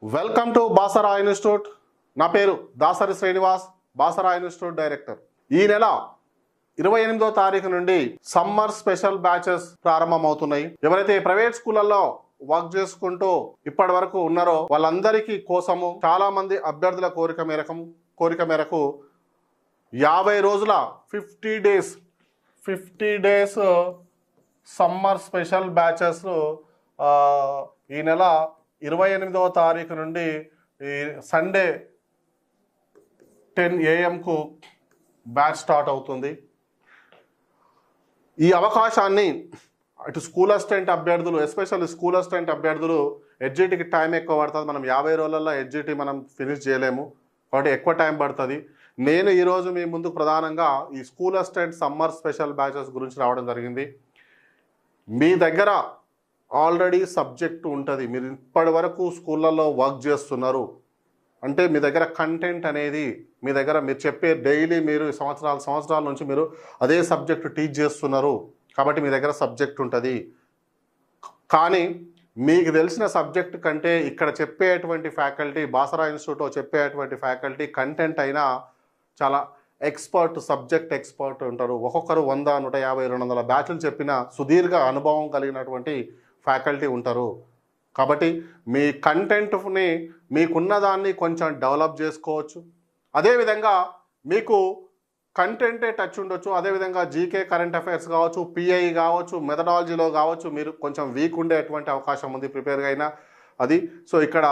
Welcome to Basara institute. నా పేరు Dasari Srinivas, Basara institute director. ఈ నెల 28వ తారీఖు నుండి సమ్మర్ స్పెషల్ బ్యాచెస్ ప్రారంభమవుతున్నాయి. ఎవరైతే ప్రైవేట్ స్కూళ్ళల్లో వర్క్ చేసుకుంటూ ఇప్పటి వరకు ఉన్నారో వాళ్ళందరికీ కోసము చాలా మంది అభ్యర్థుల కోరిక మేరకు 50 రోజుల 50 డేస్ సమ్మర్ స్పెషల్ బ్యాచెస్ ఈ నెల 28వ తారీఖు నుండి సండే 10 AM బ్యాచ్ స్టార్ట్ అవుతుంది. ఈ అవకాశాన్ని అటు స్కూల్ అసిస్టెంట్ అభ్యర్థులు, ఎస్పెషల్లీ స్కూల్ అసిస్టెంట్ అభ్యర్థులు, ఎడ్జిటీకి టైం ఎక్కువ పడుతుంది. మనం 50 రోజులలో ఎడ్జిటీ మనం ఫినిష్ చేయలేము కాబట్టి ఎక్కువ టైం పడుతుంది. నేను ఈరోజు మీ ముందు ప్రధానంగా ఈ school assistant summer special batches గురించి రావడం జరిగింది. మీ దగ్గర ఆల్రెడీ సబ్జెక్ట్ ఉంటుంది, మీరు ఇప్పటి వరకు స్కూళ్ళల్లో వర్క్ చేస్తున్నారు అంటే మీ దగ్గర కంటెంట్ అనేది మీ దగ్గర మీరు చెప్పే డైలీ మీరు సంవత్సరాల నుంచి మీరు అదే సబ్జెక్ట్ టీచ్ చేస్తున్నారు కాబట్టి మీ దగ్గర సబ్జెక్ట్ ఉంటుంది. కానీ మీకు తెలిసిన సబ్జెక్ట్ కంటే ఇక్కడ చెప్పేటువంటి ఫ్యాకల్టీ, బాసరా ఇన్స్టిట్యూట్లో చెప్పేటువంటి ఫ్యాకల్టీ కంటెంట్ అయినా చాలా సబ్జెక్ట్ ఎక్స్పర్ట్ ఉంటారు. ఒక్కొక్కరు 100, 150, 200 బ్యాచ్లు చెప్పిన సుదీర్ఘ అనుభవం కలిగినటువంటి ఫ్యాకల్టీ ఉంటారు. కాబట్టి మీ కంటెంట్ని మీకున్న దాన్ని కొంచెం డెవలప్ చేసుకోవచ్చు. అదేవిధంగా మీకు కంటెంటే టచ్ ఉండొచ్చు. అదేవిధంగా జీకే, కరెంట్ అఫైర్స్ కావచ్చు, పిఐ కావచ్చు, మెథడాలజీలో కావచ్చు మీరు కొంచెం వీక్ ఉండేటువంటి అవకాశం ఉంది ప్రిపేర్గా అయినా అది. సో ఇక్కడ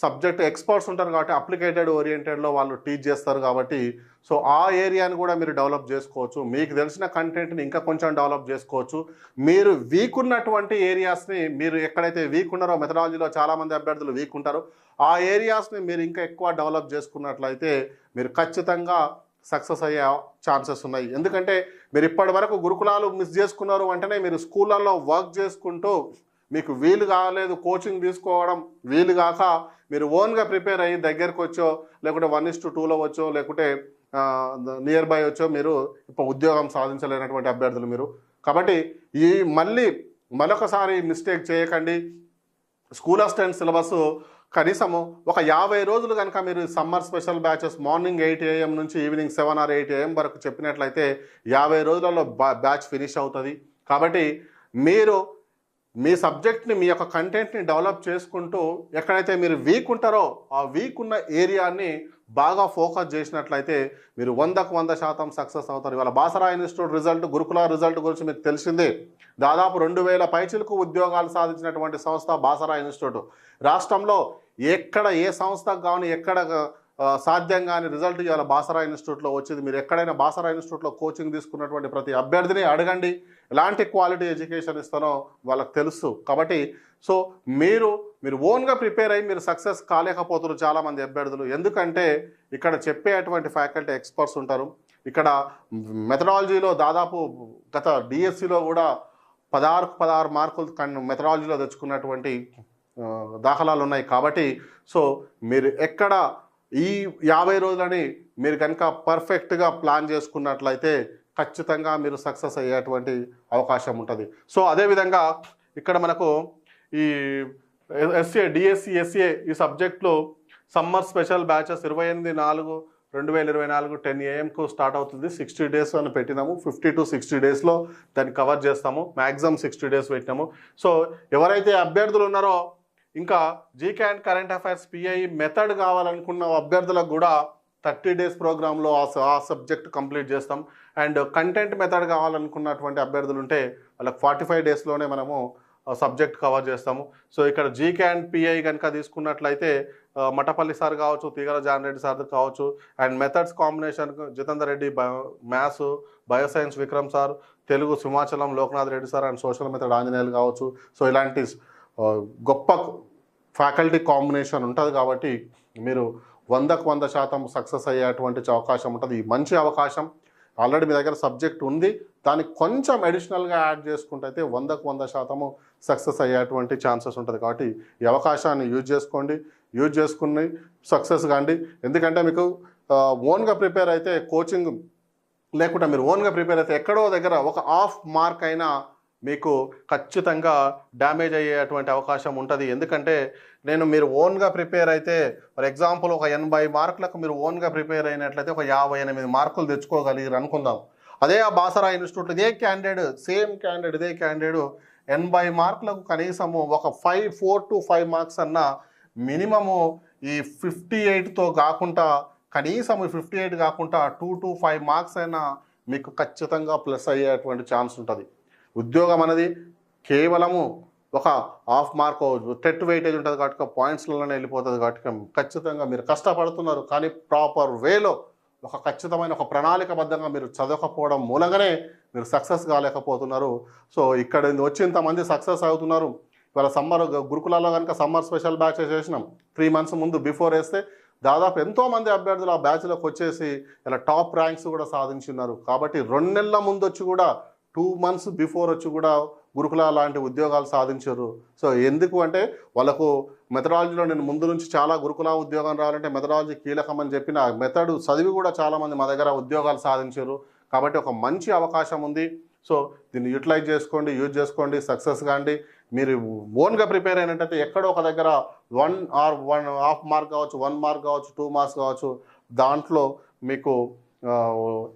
సబ్జెక్ట్ ఎక్స్పర్ట్స్ ఉంటారు కాబట్టి అప్లికేటెడ్ ఓరియంటెడ్లో వాళ్ళు టీచ్ చేస్తారు కాబట్టి సో ఆ ఏరియాని కూడా మీరు డెవలప్ చేసుకోవచ్చు. మీకు తెలిసిన కంటెంట్ని ఇంకా కొంచెం డెవలప్ చేసుకోవచ్చు. మీరు వీక్ ఉన్నటువంటి ఏరియాస్ని, మీరు ఎక్కడైతే వీక్ ఉన్నారో మెథడాలజీలో చాలామంది అభ్యర్థులు వీక్ ఉంటారు, ఆ ఏరియాస్ని మీరు ఇంకా ఎక్కువ డెవలప్ చేసుకున్నట్లయితే మీరు ఖచ్చితంగా సక్సెస్ అయ్యే ఛాన్సెస్ ఉన్నాయి. ఎందుకంటే మీరు ఇప్పటి వరకు గురుకులాలు మిస్ చేసుకున్నారు అంటేనే మీరు స్కూళ్ళల్లో వర్క్ చేసుకుంటూ మీకు వీలు కాలేదు, కోచింగ్ తీసుకోవడం వీలు కాక మీరు ఓన్గా ప్రిపేర్ అయ్యి దగ్గరకు వచ్చో, లేకుంటే 1:2లో వచ్చో, లేకుంటే నియర్ బై వచ్చో మీరు ఇప్పుడు ఉద్యోగం సాధించలేనటువంటి అభ్యర్థులు మీరు. కాబట్టి ఈ మరొకసారి మిస్టేక్ చేయకండి. స్కూల్ అసిస్టెంట్ సిలబస్ కనీసము ఒక 50 రోజులు కనుక మీరు summer special batches morning 8 AM నుంచి ఈవినింగ్ 7 or 8 AM వరకు చెప్పినట్లయితే 50 రోజులలో బ్యాచ్ ఫినిష్ అవుతుంది. కాబట్టి మీరు మీ సబ్జెక్ట్ని, మీ యొక్క కంటెంట్ని డెవలప్ చేసుకుంటూ ఎక్కడైతే మీరు వీక్ ఉంటారో ఆ వీక్ ఉన్న ఏరియాని బాగా ఫోకస్ చేసినట్లయితే మీరు 100% సక్సెస్ అవుతారు. ఇవాళ బాసరా ఇన్స్టిట్యూట్ రిజల్ట్, గురుకుల రిజల్ట్ గురించి మీకు తెలిసిందే. దాదాపు 2000 పైచిలకు ఉద్యోగాలు సాధించినటువంటి సంస్థ బాసరా ఇన్స్టిట్యూట్. రాష్ట్రంలో ఎక్కడ ఏ సంస్థకు కానీ ఎక్కడ సాధ్యం కానీ రిజల్ట్ ఇవాళ బాసరా ఇన్స్టిట్యూట్లో వచ్చింది. మీరు ఎక్కడైనా బాసరా ఇన్స్టిట్యూట్లో కోచింగ్ తీసుకున్నటువంటి ప్రతి అభ్యర్థిని అడగండి, ఎలాంటి క్వాలిటీ ఎడ్యుకేషన్ ఇస్తానో వాళ్ళకి తెలుసు. కాబట్టి సో మీరు ఓన్గా ప్రిపేర్ అయ్యి మీరు సక్సెస్ కాలేకపోతున్నారు చాలామంది అభ్యర్థులు. ఎందుకంటే ఇక్కడ చెప్పేటువంటి ఫ్యాకల్టీ ఎక్స్పర్ట్స్ ఉంటారు. ఇక్కడ మెథడాలజీలో దాదాపు గత డిఎస్సిలో కూడా 16 మార్కులు మెథడాలజీలో తెచ్చుకున్నటువంటి దాఖలాలు ఉన్నాయి. కాబట్టి సో మీరు ఎక్కడ ఈ 50 రోజులని మీరు కనుక పర్ఫెక్ట్గా ప్లాన్ చేసుకున్నట్లయితే ఖచ్చితంగా మీరు సక్సెస్ అయ్యేటువంటి అవకాశం ఉంటుంది. సో అదేవిధంగా ఇక్కడ మనకు ఈ డిఎస్సి ఎస్ఏ ఈ సబ్జెక్ట్లో summer special batches 28/4/2024 10 AM start అవుతుంది. 60 days అని పెట్టినాము. 50 to 60 daysలో దాన్ని కవర్ చేస్తాము. మ్యాక్సిమం 60 days పెట్టినాము. సో ఎవరైతే అభ్యర్థులు ఉన్నారో ఇంకా GK and current affairs, PI method కావాలనుకున్న అభ్యర్థులకు కూడా 30 days ప్రోగ్రాంలో ఆ సబ్జెక్ట్ కంప్లీట్ చేస్తాం. అండ్ కంటెంట్ మెథడ్ కావాలనుకున్నటువంటి అభ్యర్థులు ఉంటే వాళ్ళకి 45 daysలోనే మనము సబ్జెక్ట్ కవర్ చేస్తాము. సో ఇక్కడ జీకే అండ్ పిఐ కనుక తీసుకున్నట్లయితే మటపల్లి సార్ కావచ్చు, తీగల జాన్ రెడ్డి సార్ కావచ్చు, and methods combination Jitender Reddy maths, bioscience Vikram sir, Telugu Simhachalam Loknath Reddy sir, and social method Anjaneyulu కావచ్చు. సో ఇలాంటి గొప్ప ఫ్యాకల్టీ కాంబినేషన్ ఉంటుంది కాబట్టి మీరు 100% సక్సెస్ అయ్యేటువంటి అవకాశం ఉంటుంది. మంచి అవకాశం. ఆల్రెడీ మీ దగ్గర సబ్జెక్ట్ ఉంది, దానికి కొంచెం అడిషనల్గా యాడ్ చేసుకుంటే అయితే 100% సక్సెస్ అయ్యేటువంటి ఛాన్సెస్ ఉంటుంది. కాబట్టి ఈ అవకాశాన్ని యూజ్ చేసుకుని సక్సెస్ కాండి. ఎందుకంటే మీకు ఓన్గా ప్రిపేర్ అయితే కోచింగ్ లేకుండా మీరు ఓన్గా ప్రిపేర్ అయితే ఎక్కడో దగ్గర ఒక ½ మార్క్ అయినా మీకు ఖచ్చితంగా డ్యామేజ్ అయ్యేటువంటి అవకాశం ఉంటుంది. ఎందుకంటే మీరు ఓన్గా ప్రిపేర్ అయితే ఫర్ ఎగ్జాంపుల్ ఒక 80 మార్కులకు మీరు ఓన్గా ప్రిపేర్ అయినట్లయితే ఒక 58 మార్కులు తెచ్చుకోగలిగారు అనుకుందాం. అదే ఆ బాసరా ఇన్స్టిట్యూట్ ఇదే క్యాండిడేట్ 80 మార్కులకు కనీసము ఒక 4 to 5 మార్క్స్ అన్న మినిమము ఈ 58తో కాకుండా కనీసం 58 కాకుండా 2 to 5 మార్క్స్ అయినా మీకు ఖచ్చితంగా ప్లస్ అయ్యేటువంటి ఛాన్స్ ఉంటుంది. ఉద్యోగం అనేది కేవలము ఒక హాఫ్ మార్క్ టెట్ వెయిటేజ్ ఉంటుంది కాబట్టి పాయింట్స్లలోనే వెళ్ళిపోతుంది కాబట్టి ఖచ్చితంగా మీరు కష్టపడుతున్నారు, కానీ ప్రాపర్ వేలో ఒక ఖచ్చితమైన ఒక ప్రణాళికబద్ధంగా మీరు చదవకపోవడం మూలంగానే మీరు సక్సెస్ కాలేకపోతున్నారు. సో ఇక్కడ వచ్చి ఇంతమంది సక్సెస్ అవుతున్నారు. ఇవాళ సమ్మర్ గురుకులాల్లో కనుక సమ్మర్ స్పెషల్ బ్యాచ్ చేసినాం. 3 months ముందు బిఫోర్ వేస్తే దాదాపు ఎంతోమంది అభ్యర్థులు ఆ బ్యాచ్లోకి వచ్చేసి ఇలా టాప్ ర్యాంక్స్ కూడా సాధించున్నారు. కాబట్టి 2 నెలల ముందు వచ్చి కూడా 2 months బిఫోర్ వచ్చి కూడా గురుకుల లాంటి ఉద్యోగాలు సాధించారు. సో ఎందుకు అంటే వాళ్ళకు మెథడాలజీలో నేను ముందు నుంచి చాలా గురుకుల ఉద్యోగం రావాలంటే మెథడాలజీ కీలకం అని చెప్పిన మెథడ్ చదివి కూడా చాలామంది మా దగ్గర ఉద్యోగాలు సాధించారు. కాబట్టి ఒక మంచి అవకాశం ఉంది. సో దీన్ని యూటిలైజ్ చేసుకోండి, యూజ్ చేసుకోండి, సక్సెస్ కాండి. మీరు ఓన్గా ప్రిపేర్ అయినట్టయితే ఎక్కడో ఒక దగ్గర 1.5 మార్క్ కావచ్చు, 1 మార్క్ కావచ్చు, 2 మార్క్స్ కావచ్చు, దాంట్లో మీకు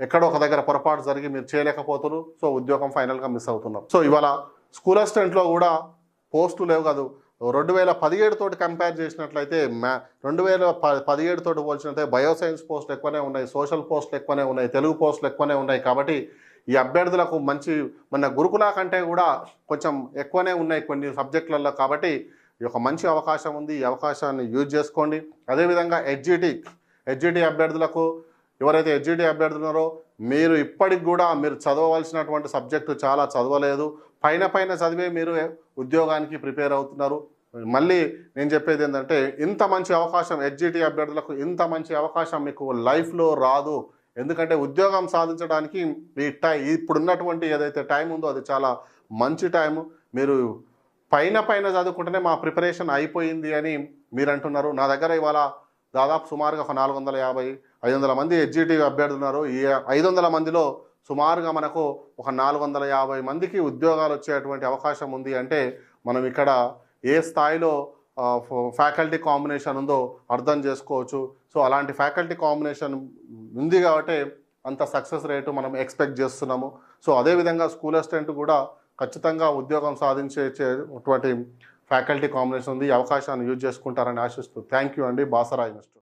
ఎక్కడో ఒక దగ్గర పొరపాటు జరిగి మీరు చేయలేకపోతున్నారు. సో ఉద్యోగం ఫైనల్గా మిస్ అవుతున్నారు. సో ఇవాళ స్కూల్ అసిస్టెంట్లో కూడా పోస్టులు లేవు కాదు. 2017 తోటి కంపేర్ చేసినట్లయితే 2017 తోటి పోల్చినట్లయితే బయోసైన్స్ పోస్టులు ఎక్కువనే ఉన్నాయి, సోషల్ పోస్టులు ఎక్కువనే ఉన్నాయి, తెలుగు పోస్టులు ఎక్కువనే ఉన్నాయి. కాబట్టి ఈ అభ్యర్థులకు మంచి మన గురుకుల కంటే కూడా కొంచెం ఎక్కువనే ఉన్నాయి కొన్ని సబ్జెక్టులలో. కాబట్టి ఈ యొక్క మంచి అవకాశం ఉంది. ఈ అవకాశాన్ని యూజ్ చేసుకోండి. అదేవిధంగా హెచ్జిటి అభ్యర్థులకు ఎవరైతే హెచ్జిటి అభ్యర్థులు ఉన్నారో మీరు ఇప్పటికి కూడా మీరు చదవవలసినటువంటి సబ్జెక్టు చాలా చదవలేదు. పైన చదివే మీరు ఉద్యోగానికి ప్రిపేర్ అవుతున్నారు. మళ్ళీ నేను చెప్పేది ఏంటంటే ఇంత మంచి అవకాశం హెచ్జిటి అభ్యర్థులకు ఇంత మంచి అవకాశం మీకు లైఫ్లో రాదు. ఎందుకంటే ఉద్యోగం సాధించడానికి ఇప్పుడున్నటువంటి ఏదైతే టైం ఉందో అది చాలా మంచి టైము. మీరు పైన చదువుకుంటేనే మా ప్రిపరేషన్ అయిపోయింది అని మీరు అంటున్నారు. నా దగ్గర ఇవాళ దాదాపు సుమారుగా ఒక 450-500 మంది హెచ్జిటి అభ్యర్థులు ఉన్నారు. ఈ 500 మందిలో సుమారుగా మనకు ఒక 450 మందికి ఉద్యోగాలు వచ్చేటువంటి అవకాశం ఉంది. అంటే మనం ఇక్కడ ఏ స్థాయిలో ఫ్యాకల్టీ కాంబినేషన్ ఉందో అర్థం చేసుకోవచ్చు. సో అలాంటి ఫ్యాకల్టీ కాంబినేషన్ ఉంది కాబట్టి అంత సక్సెస్ రేటు మనం ఎక్స్పెక్ట్ చేస్తున్నాము. సో అదేవిధంగా స్కూల్ అసిస్టెంట్ కూడా ఖచ్చితంగా ఉద్యోగం సాధించేటువంటి ఫ్యాకల్టీ కాంబినేషన్ ఉంది. ఈ అవకాశాన్ని యూజ్ చేసుకుంటారని ఆశిస్తూ థ్యాంక్ యూ అండి. బాసరా ఇన్స్టిట్యూట్.